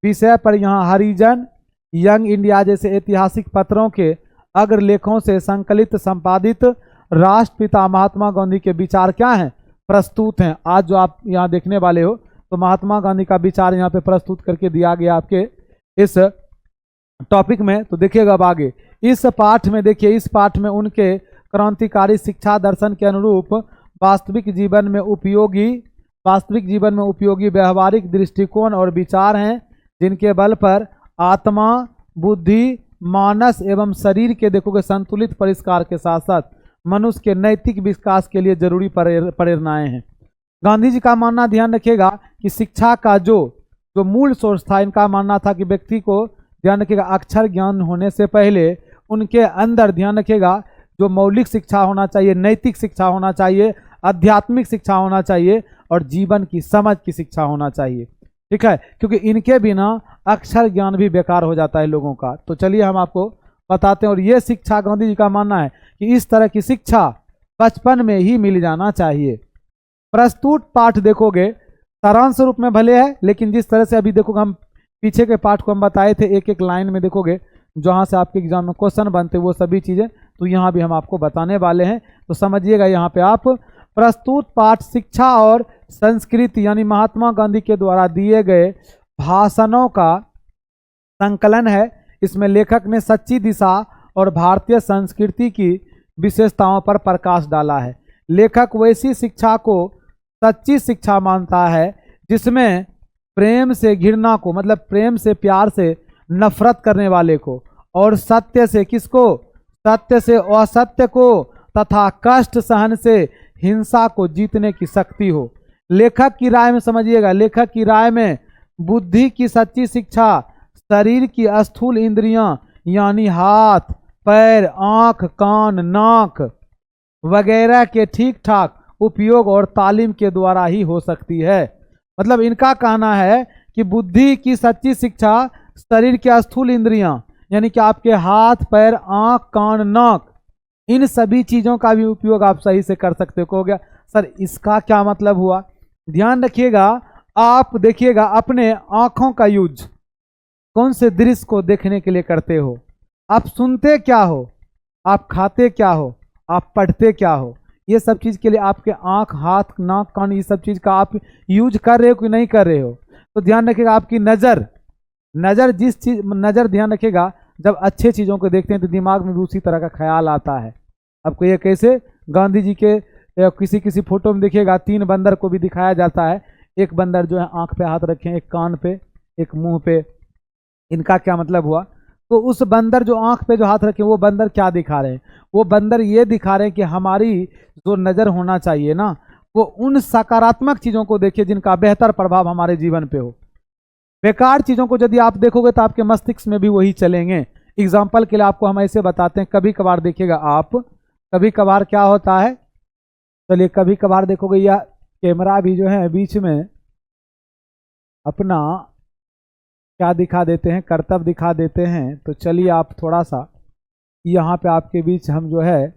S1: विषय पर यहाँ हरिजन, यंग इंडिया जैसे ऐतिहासिक पत्रों के अग्रलेखों से संकलित संपादित राष्ट्रपिता महात्मा गांधी के विचार क्या हैं, प्रस्तुत हैं। आज जो आप यहाँ देखने वाले हो तो महात्मा गांधी का विचार यहाँ पे प्रस्तुत करके दिया गया आपके इस टॉपिक में। तो देखिएगा अब आगे इस पाठ में, देखिए इस पाठ में उनके क्रांतिकारी शिक्षा दर्शन के अनुरूप वास्तविक जीवन में उपयोगी व्यवहारिक दृष्टिकोण और विचार हैं, जिनके बल पर आत्मा, बुद्धि, मानस एवं शरीर के देखोगे संतुलित परिष्कार के साथ साथ मनुष्य के नैतिक विकास के लिए जरूरी प्रेरणाएं हैं। गांधी जी का मानना, ध्यान रखिएगा कि शिक्षा का जो मूल सोर्स था, इनका मानना था कि व्यक्ति को, ध्यान रखिएगा, अक्षर ज्ञान होने से पहले उनके अंदर, ध्यान रखिएगा, जो मौलिक शिक्षा होना चाहिए, नैतिक शिक्षा होना चाहिए, आध्यात्मिक शिक्षा होना चाहिए और जीवन की समझ की शिक्षा होना चाहिए। ठीक है, क्योंकि इनके बिना अक्षर ज्ञान भी बेकार हो जाता है लोगों का। तो चलिए हम आपको बताते हैं। और ये शिक्षा, गांधी जी का मानना है कि इस तरह की शिक्षा बचपन में ही मिल जाना चाहिए। प्रस्तुत पाठ देखोगे सारांश रूप में भले है, लेकिन जिस तरह से अभी देखोगे हम पीछे के पाठ को हम बताए थे, एक एक लाइन में देखोगे जहाँ से आपके एग्जाम में क्वेश्चन बनते वो सभी चीज़ें, तो यहाँ भी हम आपको बताने वाले हैं। तो समझिएगा यहाँ पे आप, प्रस्तुत पाठ शिक्षा और संस्कृति यानी महात्मा गांधी के द्वारा दिए गए भाषणों का संकलन है। इसमें लेखक ने सच्ची दिशा और भारतीय संस्कृति की विशेषताओं पर प्रकाश डाला है। लेखक वैसी शिक्षा को सच्ची शिक्षा मानता है जिसमें प्रेम से घृणा को, मतलब प्रेम से प्यार से नफरत करने वाले को, और सत्य से किसको, सत्य से असत्य को तथा कष्ट सहन से हिंसा को जीतने की शक्ति हो। लेखक की राय में समझिएगा, लेखक की राय में बुद्धि की सच्ची शिक्षा शरीर की स्थूल इंद्रियां यानी हाथ, पैर, आंख, कान, नाक वगैरह के ठीक ठाक उपयोग और तालीम के द्वारा ही हो सकती है। मतलब इनका कहना है कि बुद्धि की सच्ची शिक्षा शरीर के स्थूल इंद्रियां यानी कि आपके हाथ, पैर, आंख, कान, नाक, इन सभी चीज़ों का भी उपयोग आप सही से कर सकते हो। गया सर, इसका क्या मतलब हुआ? ध्यान रखिएगा, आप देखिएगा अपने आंखों का यूज कौन से दृश्य को देखने के लिए करते हो, आप सुनते क्या हो, आप खाते क्या हो, आप पढ़ते क्या हो, ये सब चीज़ के लिए आपके आंख, हाथ, नाक, कान, ये सब चीज़ का आप यूज कर रहे हो कि नहीं कर रहे हो। तो ध्यान रखिएगा आपकी नज़र जिस चीज़, नज़र ध्यान रखिएगा, जब अच्छे चीज़ों को देखते हैं तो दिमाग में भी उसी तरह का ख्याल आता है। आपको ये कैसे, गांधी जी के किसी फोटो में देखिएगा 3 बंदर को भी दिखाया जाता है। एक बंदर जो है आंख पे हाथ रखे, एक कान पे, एक मुंह पे। इनका क्या मतलब हुआ? तो उस बंदर जो आंख पे जो हाथ रखे, वो बंदर क्या दिखा रहे हैं? वो बंदर ये दिखा रहे हैं कि हमारी जो नज़र होना चाहिए ना, वो उन सकारात्मक चीज़ों को देखिए जिनका बेहतर प्रभाव हमारे जीवन पे हो। बेकार चीज़ों को यदि आप देखोगे तो आपके मस्तिष्क में भी वही चलेंगे। एग्जाम्पल के लिए आपको हम ऐसे बताते हैं, कभी कभार देखिएगा आप, कभी कभार क्या होता है, चलिए कभी कभार देखोगे यह कैमरा भी जो है बीच में अपना क्या दिखा देते हैं, कर्तव्य दिखा देते हैं। तो चलिए आप थोड़ा सा यहाँ पे आपके बीच हम जो है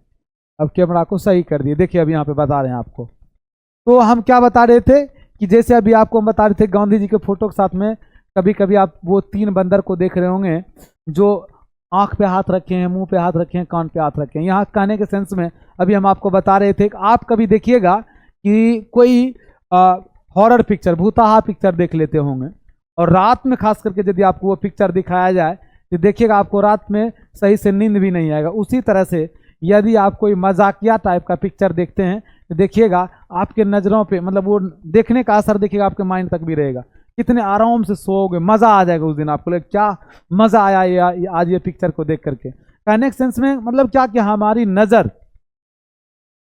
S1: अब कैमरा को सही कर दिए। देखिए अभी यहाँ पे बता रहे हैं आपको। तो हम क्या बता रहे थे कि जैसे अभी आपको हम बता रहे थे गांधी जी के फोटो के साथ में कभी कभी आप वो 3 बंदर को देख रहे होंगे जो आंख पे हाथ रखे हैं, मुंह पे हाथ रखे हैं, कान पे हाथ रखे हैं। यहाँ कहने के सेंस में अभी हम आपको बता रहे थे कि आप कभी देखिएगा कि कोई हॉरर पिक्चर, भूताहा पिक्चर देख लेते होंगे और रात में खास करके यदि आपको वो पिक्चर दिखाया जाए तो देखिएगा आपको रात में सही से नींद भी नहीं आएगा। उसी तरह से यदि आप कोई मजाकिया टाइप का पिक्चर देखते हैं तो देखिएगा आपके नज़रों पे मतलब वो देखने का असर देखिएगा आपके माइंड तक भी रहेगा। कितने आराम से सोओगे, मज़ा आ जाएगा उस दिन आपको, क्या मज़ा आया ये आज ये पिक्चर को देख करके। कहने के सेंस में मतलब क्या कि हमारी नज़र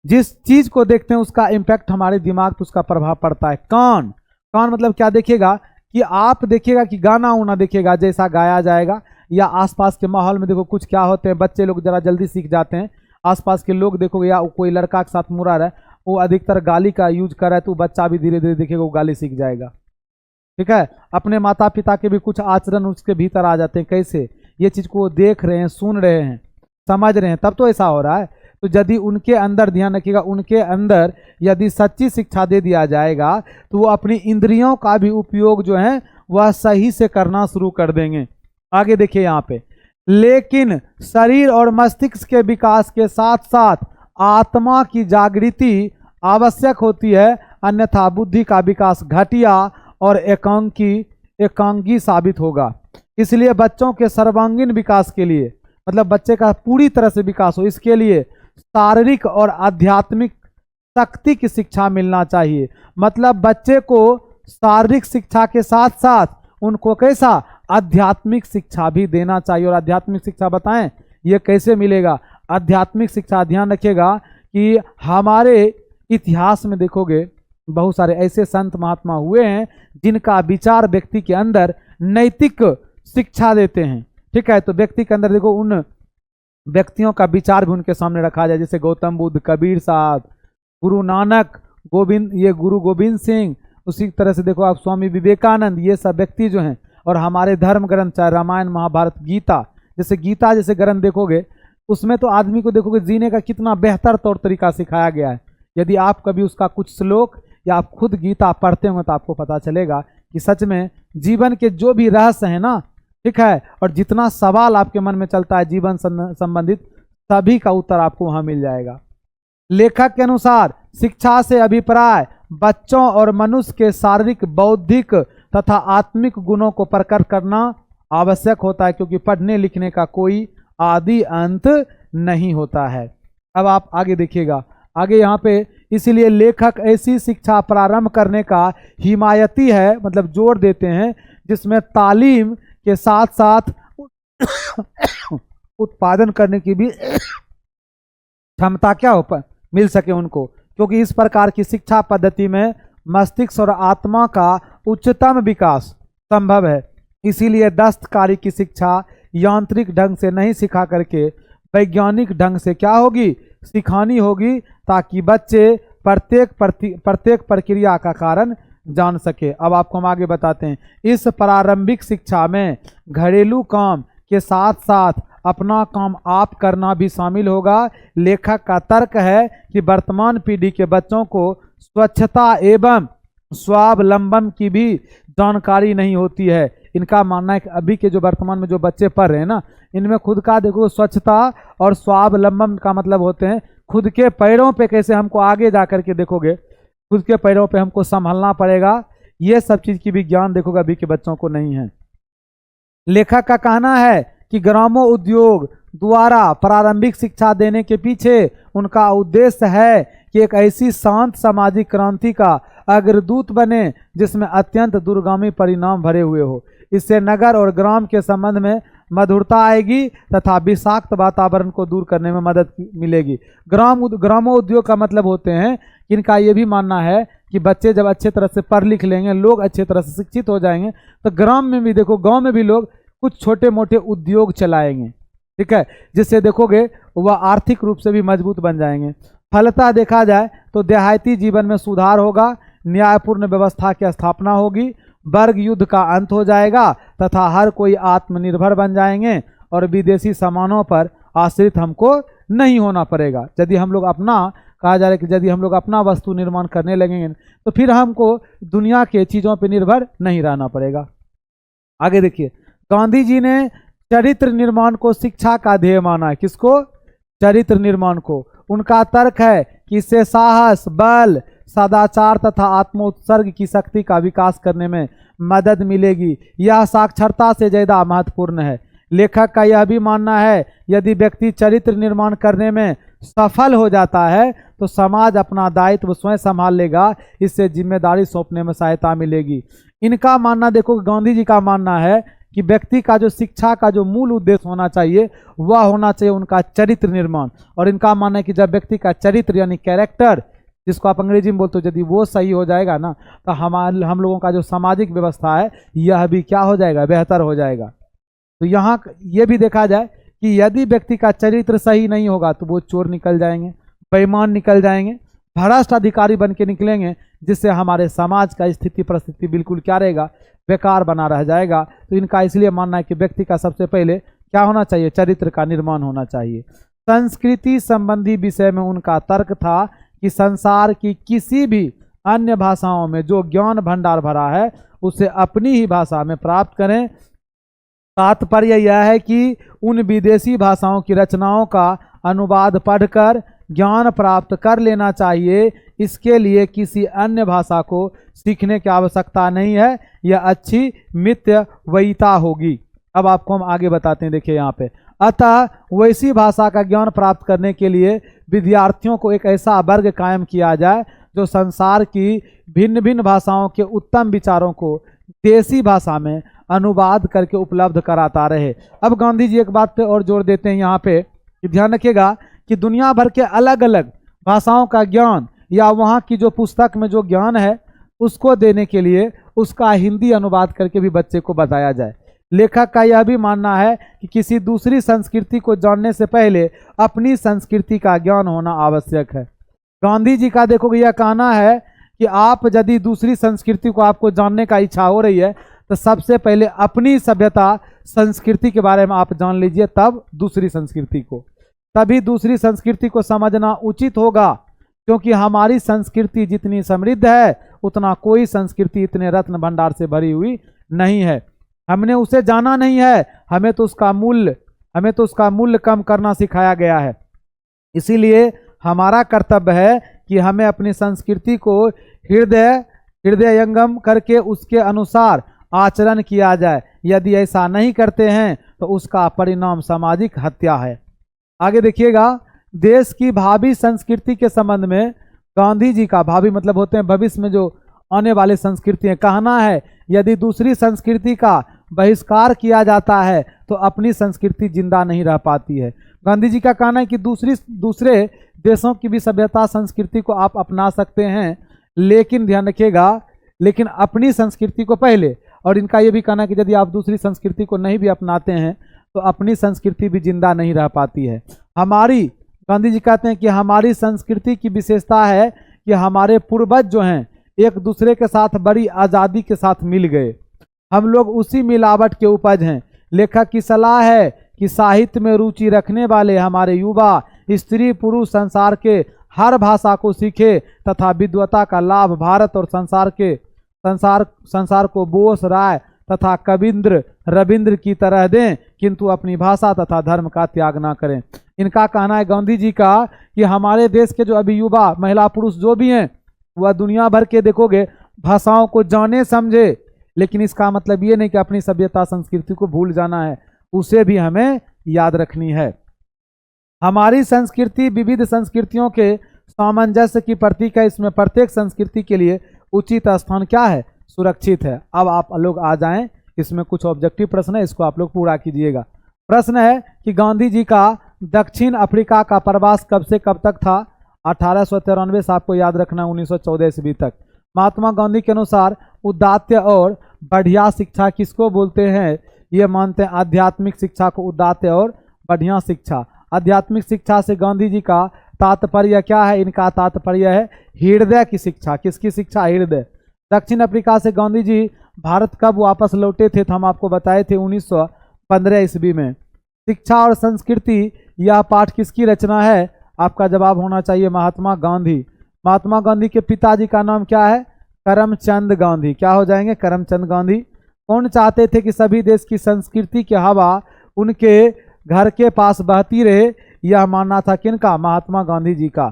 S1: जिस चीज़ को देखते हैं उसका इम्पैक्ट हमारे दिमाग पर उसका प्रभाव पड़ता है। कान मतलब क्या देखिएगा कि आप देखिएगा कि गाना उना देखिएगा जैसा गाया जाएगा या आसपास के माहौल में देखो कुछ क्या होते हैं, बच्चे लोग जरा जल्दी सीख जाते हैं। आसपास के लोग देखोगे या कोई लड़का के साथ मुड़ा रहा है वो अधिकतर गाली का यूज कर रहा है तो बच्चा भी धीरे धीरे देखेगा वो गाली सीख जाएगा। ठीक है, अपने माता पिता के भी कुछ आचरण उसके भीतर आ जाते हैं, कैसे ये चीज़ को देख रहे हैं, सुन रहे हैं, समझ रहे हैं, तब तो ऐसा हो रहा है। तो यदि उनके अंदर ध्यान रखिएगा, उनके अंदर यदि सच्ची शिक्षा दे दिया जाएगा तो वो अपनी इंद्रियों का भी उपयोग जो है वह सही से करना शुरू कर देंगे। आगे देखिए यहाँ पे, लेकिन शरीर और मस्तिष्क के विकास के साथ साथ आत्मा की जागृति आवश्यक होती है, अन्यथा बुद्धि का विकास घटिया और एकांगी साबित होगा। इसलिए बच्चों के सर्वांगीण विकास के लिए मतलब बच्चे का पूरी तरह से विकास हो इसके लिए शारीरिक और आध्यात्मिक शक्ति की शिक्षा मिलना चाहिए। मतलब बच्चे को शारीरिक शिक्षा के साथ साथ उनको कैसा आध्यात्मिक शिक्षा भी देना चाहिए। और आध्यात्मिक शिक्षा बताएं ये कैसे मिलेगा? आध्यात्मिक शिक्षा ध्यान रखिएगा कि हमारे इतिहास में देखोगे बहुत सारे ऐसे संत महात्मा हुए हैं जिनका विचार व्यक्ति के अंदर नैतिक शिक्षा देते हैं। ठीक है, तो व्यक्ति के अंदर देखो उन व्यक्तियों का विचार भी उनके सामने रखा जाए, जैसे गौतम बुद्ध, कबीर साहब, गुरु नानक, गुरु गोविंद सिंह, उसी तरह से देखो आप स्वामी विवेकानंद, ये सब व्यक्ति जो हैं। और हमारे धर्म ग्रंथ चाहे रामायण महाभारत गीता जैसे ग्रंथ देखोगे उसमें तो आदमी को देखोगे जीने का कितना बेहतर तौर तरीका सिखाया गया है। यदि आप कभी उसका कुछ श्लोक या आप खुद गीता पढ़ते होंगे तो आपको पता चलेगा कि सच में जीवन के जो भी रहस्य है ना, ठीक है, और जितना सवाल आपके मन में चलता है जीवन संबंधित सभी का उत्तर आपको वहां मिल जाएगा। लेखक के अनुसार शिक्षा से अभिप्राय बच्चों और मनुष्य के शारीरिक, बौद्धिक तथा आत्मिक गुणों को प्रकट करना आवश्यक होता है, क्योंकि पढ़ने लिखने का कोई आदि अंत नहीं होता है। अब आप आगे देखिएगा, आगे यहाँ पे इसीलिए लेखक ऐसी शिक्षा प्रारंभ करने का हिमायती है, मतलब जोर देते हैं जिसमें तालीम के साथ साथ उत्पादन करने की भी क्षमता क्या हो मिल सके उनको, क्योंकि इस प्रकार की शिक्षा पद्धति में मस्तिष्क और आत्मा का उच्चतम विकास संभव है। इसीलिए दस्तकारी की शिक्षा यांत्रिक ढंग से नहीं सिखा करके वैज्ञानिक ढंग से क्या होगी, सिखानी होगी, ताकि बच्चे प्रत्येक प्रक्रिया का कारण जान सके। अब आपको हम आगे बताते हैं, इस प्रारंभिक शिक्षा में घरेलू काम के साथ साथ अपना काम आप करना भी शामिल होगा। लेखक का तर्क है कि वर्तमान पीढ़ी के बच्चों को स्वच्छता एवं स्वावलंबन की भी जानकारी नहीं होती है। इनका मानना है कि अभी के जो वर्तमान में जो बच्चे पढ़ रहे हैं ना, इनमें खुद का देखो स्वच्छता और स्वावलंबन का मतलब होते हैं खुद के पैरों पे कैसे हमको आगे जा करके देखोगे खुद के पैरों पे हमको संभालना पड़ेगा। ये सब चीज़ की भी ज्ञान देखोगे अभी के बच्चों को नहीं है। लेखक का कहना है कि ग्रामो उद्योग द्वारा प्रारंभिक शिक्षा देने के पीछे उनका उद्देश्य है कि एक ऐसी शांत सामाजिक क्रांति का अग्रदूत बने जिसमें अत्यंत दूरगामी परिणाम भरे हुए हो। इससे नगर और ग्राम के संबंध में मधुरता आएगी तथा विषाक्त वातावरण को दूर करने में मदद मिलेगी। ग्रामो उद्योग का मतलब होते हैं कि इनका ये भी मानना है कि बच्चे जब अच्छे तरह से पढ़ लिख लेंगे, लोग अच्छे तरह से शिक्षित हो जाएंगे, तो ग्राम में भी देखो, गांव में भी लोग कुछ छोटे मोटे उद्योग चलाएंगे। ठीक है, जिससे देखोगे वह आर्थिक रूप से भी मजबूत बन जाएंगे। फलतः देखा जाए तो देहाती जीवन में सुधार होगा, न्यायपूर्ण व्यवस्था की स्थापना होगी, वर्ग युद्ध का अंत हो जाएगा तथा हर कोई आत्मनिर्भर बन जाएंगे और विदेशी सामानों पर आश्रित हमको नहीं होना पड़ेगा। यदि हम लोग अपना कहा जा रहा है कि यदि हम लोग अपना वस्तु निर्माण करने लगेंगे तो फिर हमको दुनिया के चीज़ों पर निर्भर नहीं रहना पड़ेगा। आगे देखिए, गांधी जी ने चरित्र निर्माण को शिक्षा का ध्येय माना है। किसको? चरित्र निर्माण को। उनका तर्क है कि इससे साहस, बल, सदाचार तथा आत्मोत्सर्ग की शक्ति का विकास करने में मदद मिलेगी। यह साक्षरता से ज़्यादा महत्वपूर्ण है। लेखक का यह भी मानना है यदि व्यक्ति चरित्र निर्माण करने में सफल हो जाता है तो समाज अपना दायित्व स्वयं संभाल लेगा, इससे जिम्मेदारी सौंपने में सहायता मिलेगी। इनका मानना देखो, गांधी जी का मानना है कि व्यक्ति का जो शिक्षा का जो मूल उद्देश्य होना चाहिए वह होना चाहिए उनका चरित्र निर्माण। और इनका मानना है कि जब व्यक्ति का चरित्र यानी कैरेक्टर, जिसको आप अंग्रेजी में बोलते हो, यदि वो सही हो जाएगा ना तो हम लोगों का जो सामाजिक व्यवस्था है यह भी क्या हो जाएगा? बेहतर हो जाएगा। तो यहाँ ये भी देखा जाए कि यदि व्यक्ति का चरित्र सही नहीं होगा तो वो चोर निकल जाएंगे, बेईमान निकल जाएंगे, भ्रष्ट अधिकारी बन के निकलेंगे, जिससे हमारे समाज का स्थिति परिस्थिति बिल्कुल क्या रहेगा? बेकार बना रह जाएगा। तो इनका इसलिए मानना है कि व्यक्ति का सबसे पहले क्या होना चाहिए? चरित्र का निर्माण होना चाहिए। संस्कृति संबंधी विषय में उनका तर्क था कि संसार की किसी भी अन्य भाषाओं में जो ज्ञान भंडार भरा है उसे अपनी ही भाषा में प्राप्त करें। तात्पर्य यह है कि उन विदेशी भाषाओं की रचनाओं का अनुवाद पढ़कर ज्ञान प्राप्त कर लेना चाहिए। इसके लिए किसी अन्य भाषा को सीखने की आवश्यकता नहीं है, यह अच्छी मितव्ययिता होगी। अब आपको हम आगे बताते हैं, देखिए यहाँ पे, अतः वैसी भाषा का ज्ञान प्राप्त करने के लिए विद्यार्थियों को एक ऐसा वर्ग कायम किया जाए जो संसार की भिन्न भिन्न भाषाओं के उत्तम विचारों को देसी भाषा में अनुवाद करके उपलब्ध कराता रहे। अब गांधी जी एक बात पे और जोर देते हैं यहाँ पे कि ध्यान रखिएगा कि दुनिया भर के अलग अलग भाषाओं का ज्ञान या वहाँ की जो पुस्तक में जो ज्ञान है उसको देने के लिए उसका हिंदी अनुवाद करके भी बच्चे को बताया जाए। लेखक का यह भी मानना है कि किसी दूसरी संस्कृति को जानने से पहले अपनी संस्कृति का ज्ञान होना आवश्यक है। गांधी जी का देखोगे यह कहना है कि आप यदि दूसरी संस्कृति को आपको जानने का इच्छा हो रही है तो सबसे पहले अपनी सभ्यता संस्कृति के बारे में आप जान लीजिए, तब दूसरी संस्कृति को, तभी दूसरी संस्कृति को समझना उचित होगा। क्योंकि हमारी संस्कृति जितनी समृद्ध है उतना कोई संस्कृति इतने रत्न भंडार से भरी हुई नहीं है। हमने उसे जाना नहीं है, हमें तो उसका मूल्य कम करना सिखाया गया है। इसीलिए हमारा कर्तव्य है कि हमें अपनी संस्कृति को हृदयंगम करके उसके अनुसार आचरण किया जाए। यदि ऐसा नहीं करते हैं तो उसका परिणाम सामाजिक हत्या है। आगे देखिएगा, देश की भावी संस्कृति के संबंध में गांधी जी का, भावी मतलब होते हैं भविष्य में जो आने वाली संस्कृतियां, कहना है यदि दूसरी संस्कृति का बहिष्कार किया जाता है तो अपनी संस्कृति जिंदा नहीं रह पाती है। गांधी जी का कहना है कि दूसरे देशों की भी सभ्यता संस्कृति को आप अपना सकते हैं, लेकिन ध्यान रखिएगा, लेकिन अपनी संस्कृति को पहले। और इनका ये भी कहना है कि यदि आप दूसरी संस्कृति को नहीं भी अपनाते हैं तो अपनी संस्कृति भी जिंदा नहीं रह पाती है। गांधी जी कहते हैं कि हमारी संस्कृति की विशेषता है कि हमारे पूर्वज जो हैं एक दूसरे के साथ बड़ी आज़ादी के साथ मिल गए, हम लोग उसी मिलावट के उपज हैं। लेखक की सलाह है कि साहित्य में रुचि रखने वाले हमारे युवा स्त्री पुरुष संसार के हर भाषा को सीखे तथा विद्वता का लाभ भारत और संसार को बोस, राय तथा कविंद्र, रविंद्र की तरह दें, किंतु अपनी भाषा तथा धर्म का त्याग ना करें। इनका कहना है गांधी जी का कि हमारे देश के जो अभी युवा महिला पुरुष जो भी हैं वह दुनिया भर के देखोगे भाषाओं को जाने समझे, लेकिन इसका मतलब ये नहीं कि अपनी सभ्यता संस्कृति को भूल जाना है, उसे भी हमें याद रखनी है। हमारी संस्कृति विविध संस्कृतियों के सामंजस्य की प्रतीक है। इसमें प्रत्येक संस्कृति के लिए उचित स्थान क्या है? सुरक्षित है। अब आप लोग आ जाएं, इसमें कुछ ऑब्जेक्टिव प्रश्न है, इसको आप लोग पूरा कीजिएगा। प्रश्न है कि गांधी जी का दक्षिण अफ्रीका का प्रवास कब से कब तक था? 1893 से, आपको याद रखना 1914 ईस्वी तक। महात्मा गांधी के अनुसार उदात्त और बढ़िया शिक्षा किसको बोलते हैं? ये मानते हैं आध्यात्मिक शिक्षा को उदात्त और बढ़िया शिक्षा। आध्यात्मिक शिक्षा से गांधी जी का तात्पर्य क्या है? इनका तात्पर्य है हृदय की शिक्षा। किसकी शिक्षा? हृदय। दक्षिण अफ्रीका से गांधी जी भारत कब वापस लौटे थे? तो हम आपको बताए थे 1915 ईस्वी में। शिक्षा और संस्कृति यह पाठ किसकी रचना है? आपका जवाब होना चाहिए महात्मा गांधी। महात्मा गांधी के पिताजी का नाम क्या है? करमचंद गांधी। क्या हो जाएंगे? करमचंद गांधी। कौन चाहते थे कि सभी देश की संस्कृति की हवा उनके घर के पास बहती रहे? यह मानना था किनका? महात्मा गांधी जी का।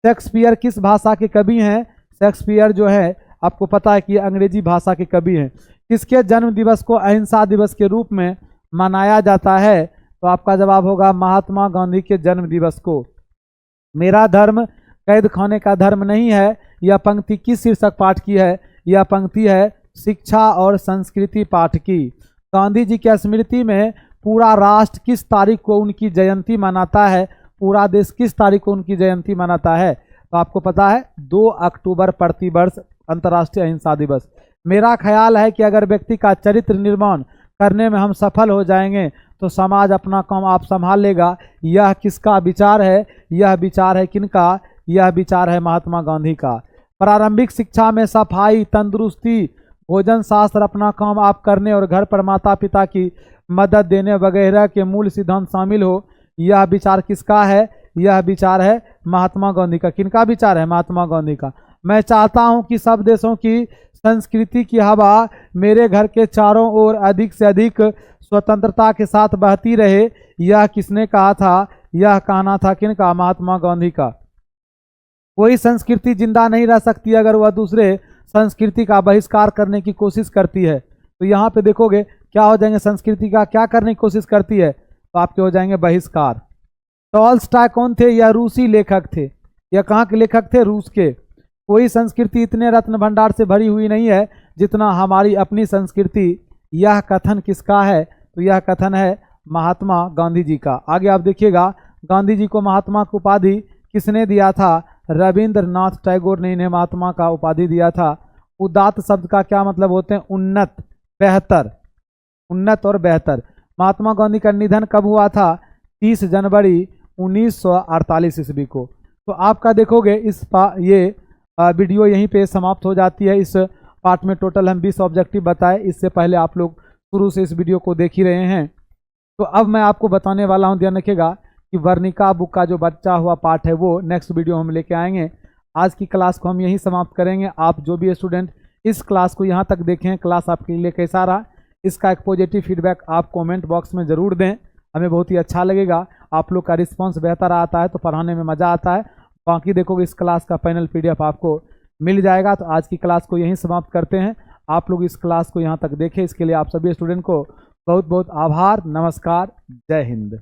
S1: शेक्सपियर किस भाषा के कवि हैं? शेक्सपियर जो है आपको पता है कि अंग्रेजी भाषा के कवि हैं। किसके जन्म दिवस को अहिंसा दिवस के रूप में मनाया जाता है? तो आपका जवाब होगा महात्मा गांधी के जन्म दिवस को। मेरा धर्म कैद खाने का धर्म नहीं है, यह पंक्ति किस शीर्षक पाठ की है? यह पंक्ति है शिक्षा और संस्कृति पाठ की। गांधी जी की स्मृति में पूरा राष्ट्र किस तारीख को उनकी जयंती मनाता है? पूरा देश किस तारीख को उनकी जयंती मनाता है? तो आपको पता है 2 अक्टूबर प्रतिवर्ष अंतर्राष्ट्रीय अहिंसा दिवस। मेरा ख्याल है कि अगर व्यक्ति का चरित्र निर्माण करने में हम सफल हो जाएंगे तो समाज अपना काम आप संभाल लेगा। यह किसका विचार है? यह विचार है किनका? यह विचार है महात्मा गांधी का। प्रारंभिक शिक्षा में सफाई, तंदुरुस्ती, भोजन शास्त्र, अपना काम आप करने और घर पर माता पिता की मदद देने वगैरह के मूल सिद्धांत शामिल हो, यह विचार किसका है? यह विचार है महात्मा गांधी का। किनका विचार है? महात्मा गांधी का। मैं चाहता हूं कि सब देशों की संस्कृति की हवा मेरे घर के चारों ओर अधिक से अधिक स्वतंत्रता के साथ बहती रहे। यह किसने कहा था? यह कहना था किनका? महात्मा गांधी का। कोई संस्कृति जिंदा नहीं रह सकती अगर वह दूसरे संस्कृति का बहिष्कार करने की कोशिश करती है। तो यहाँ पे देखोगे क्या हो जाएंगे? संस्कृति का क्या करने की कोशिश करती है? तो आपके हो जाएंगे बहिष्कार। टॉल्स्टॉय कौन थे? यह रूसी लेखक थे। यह कहाँ के लेखक थे? रूस के। कोई संस्कृति इतने रत्न भंडार से भरी हुई नहीं है जितना हमारी अपनी संस्कृति। यह कथन किसका है? तो यह कथन है महात्मा गांधी जी का। आगे आप देखिएगा गांधी जी को महात्मा की उपाधि किसने दिया था? रविंद्रनाथ टैगोर ने इन्हें महात्मा का उपाधि दिया था। उदात्त शब्द का क्या मतलब होते हैं? उन्नत, बेहतर। उन्नत और बेहतर। महात्मा गांधी का निधन कब हुआ था? 30 जनवरी 1948 ईस्वी को। तो आपका देखोगे ये वीडियो यहीं पे समाप्त हो जाती है। इस पार्ट में टोटल हम 20 ऑब्जेक्टिव बताए। इससे पहले आप लोग शुरू से इस वीडियो को देख ही रहे हैं। तो अब मैं आपको बताने वाला हूं, ध्यान रखिएगा कि वर्णिका बुक का जो बचा हुआ पार्ट है वो नेक्स्ट वीडियो हम लेके आएंगे। आज की क्लास को हम यहीं समाप्त करेंगे। आप जो भी स्टूडेंट इस क्लास को यहाँ तक देखें, क्लास आपके लिए कैसा रहा, इसका एक पॉजिटिव फीडबैक आप कमेंट बॉक्स में ज़रूर दें। हमें बहुत ही अच्छा लगेगा। आप लोग का रिस्पांस बेहतर आता है तो पढ़ाने में मज़ा आता है। बाकी देखोगे इस क्लास का फाइनल PDF आपको मिल जाएगा। तो आज की क्लास को यहीं समाप्त करते हैं। आप लोग इस क्लास को यहाँ तक देखें, इसके लिए आप सभी स्टूडेंट को बहुत बहुत आभार। नमस्कार, जय हिंद।